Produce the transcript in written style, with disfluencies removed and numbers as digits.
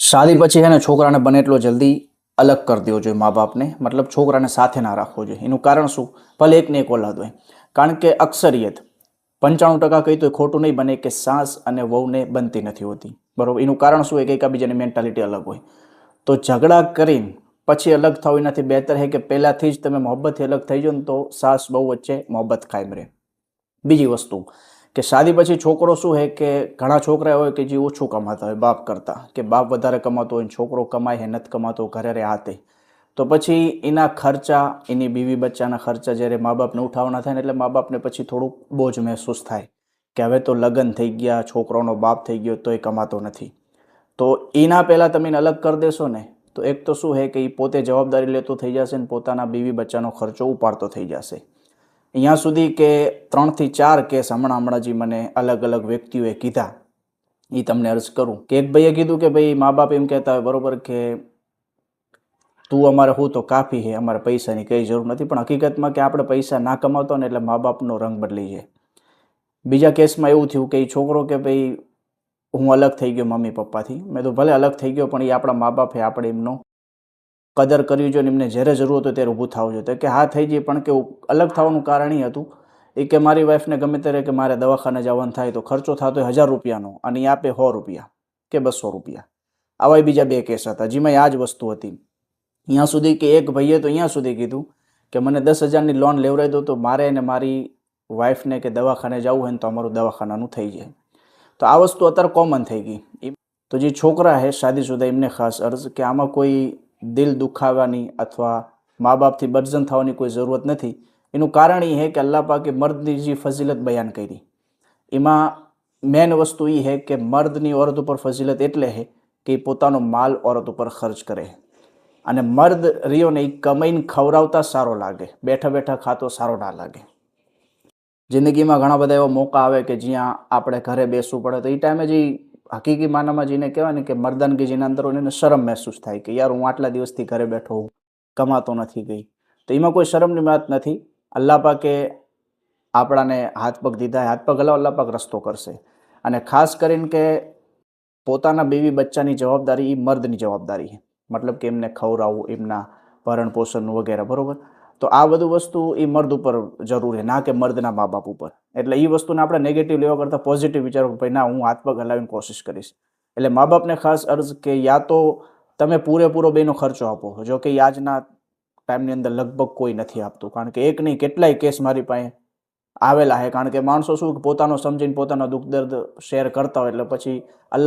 શાદી પછી છે ને છોકરાને બને એટલો જલ્દી અલગ કરી દેવો જોઈએ મા બાપને, મતલબ છોકરાને સાથે ના રાખવો જોઈએ. એનું કારણ શું? ભલે એક ને એક ઓલાદ હોય, કારણ કે અક્સરિયત 95% કહી તો ખોટું નહીં બને કે સાસ અને વહુને બનતી નથી હોતી, બરોબર. એનું કારણ શું હોય કે એકબીજાની મેન્ટાલિટી અલગ હોય. તો ઝઘડા કરીને પછી અલગ થવું એનાથી બહેતર છે કે પહેલાંથી જ તમે મોહબ્બતથી અલગ થઈ જાઓ ને તો સાસ બહુ વચ્ચે મોહબ્બત કાયમ રહે. બીજી વસ્તુ કે શાદી પછી છોકરો શું છે કે ઘણા છોકરા હોય કે જે ઓછું કમાતા હોય બાપ કરતાં, કે બાપ વધારે કમાતો હોય છોકરો કમાય છે નથી કમાતો, ઘરે રહે હાથે, તો પછી એના ખર્ચા, એની બીવી બચ્ચાના ખર્ચા જ્યારે મા બાપને ઉઠાવવાના થાય ને એટલે મા બાપને પછી થોડુંક બોજ મહેસૂસ થાય કે હવે તો લગ્ન થઈ ગયા, છોકરાનો બાપ થઈ ગયો તો એ કમાતો નથી. તો એના પહેલાં તમે એને અલગ કરી દેશો ને તો એક તો શું છે કે એ પોતે જવાબદારી લેતો થઈ જશે ને પોતાના બીવી બચ્ચાનો ખર્ચો ઉપાડતો થઈ જશે. અહીંયા સુધી કે 3 થી 4 કેસ હમણાં જે મને અલગ અલગ વ્યક્તિઓએ કીધા, એ તમને અર્જ કરું કે એક ભાઈએ કીધું કે ભાઈ મા બાપ એમ કહેતા હોય બરોબર કે તું અમારે હું તો કાફી છે, અમારે પૈસાની કંઈ જરૂર નથી, પણ હકીકતમાં કે આપણે પૈસા ના કમાતો ને એટલે મા બાપનો રંગ બદલી જાય. બીજા કેસમાં એવું થયું કે એ છોકરો કે ભાઈ હું અલગ થઈ ગયો મમ્મી પપ્પાથી. મેં તો ભલે અલગ થઈ ગયો પણ એ આપણા મા બાપ છે, આપણે એમનો કદર કરવી જોઈએ, એમને જ્યારે જરૂર હોય ત્યારે ઊભું થવું જોઈએ. તો કે હા થઈ જાય, પણ કે અલગ થવાનું કારણ એ હતું એ કે મારી વાઈફને ગમે ત્યારે કે મારે દવાખાને જવાનું થાય તો ખર્ચો થતો હોય 1000 રૂપિયાનો અને એ આપે 100 રૂપિયા કે 200 રૂપિયા. આવા બીજા 2 કેસ હતા જેમાં આ જ વસ્તુ હતી. અહીંયા સુધી કે એક ભાઈએ તો અહીંયા સુધી કીધું કે મને 10,000ની લોન લેવડાવી દો તો મારે અને મારી વાઈફને કે દવાખાને જવું હોય ને તો અમારું દવાખાનાનું થઈ જાય. તો આ વસ્તુ અત્યારે કોમન થઈ ગઈ. તો જે છોકરા છે શાદીશુદા એમને ખાસ અર્જ કે આમાં કોઈ દિલ દુખાવાની અથવા મા બાપથી બર્જન થવાની કોઈ જરૂરત નથી. એનું કારણ એ છે કે અલ્લાહ પાકે મર્દની જે ફજીલત બયાન કરી એમાં મેન વસ્તુ એ છે કે મર્દની औरत ઉપર ફજીલત એટલે છે કે એ પોતાનો માલ औरत ઉપર ખર્ચ કરે, અને મર્દ રહ્યો ને એ કમાઈને ખવડાવતા સારો લાગે, બેઠા બેઠા ખાતો સારો ના લાગે. જિંદગીમાં ઘણા બધા એવા મોકા આવે કે જ્યાં આપણે ઘરે બેસવું પડે, તો એ ટાઈમે જે હકીકી માનામાં જેને કહેવાય ને કે મર્દાનગી જેના અંદર હોય એને શરમ મહેસૂસ થાય કે યાર હું આટલા દિવસથી ઘરે બેઠો હું, કમાતો નથી ગઈ. તો એમાં કોઈ શરમની વાત નથી. અલ્લાહ પાકે આપણાને હાથ પગ દીધા, હાથ પગ હલાવો અલ્લાહ પાક રસ્તો કરશે. અને ખાસ કરીને કે પોતાના બીવી બચ્ચાની જવાબદારી એ મર્દની જવાબદારી છે, મતલબ કે એમને ખવડાવવું, એમના ભરણ પોષણનું વગેરે, બરાબર. તો આ બધું વસ્તુ એ મર્દ ઉપર જરૂર છે, ના કે મર્દના મા બાપ ઉપર. એટલે એ વસ્તુને આપણે નેગેટિવ લેવા કરતાં પોઝિટિવ વિચારો કે ભાઈ ના હું હાથ પગ હલાવીને કોશિશ કરીશ. એટલે મા બાપને ખાસ અર્જ કે યા તો તમે પૂરેપૂરો બેનો ખર્ચો આપો, જો કે આજના ટાઈમની અંદર લગભગ કોઈ નથી આપતું, કારણ કે એક નહીં કેટલાય કેસ મારી પાસે આવેલા છે. કારણ કે માણસો શું પોતાનો સમજીને પોતાનો દુઃખ દર્દ શેર કરતા હોય એટલે પછી અલ્લાહ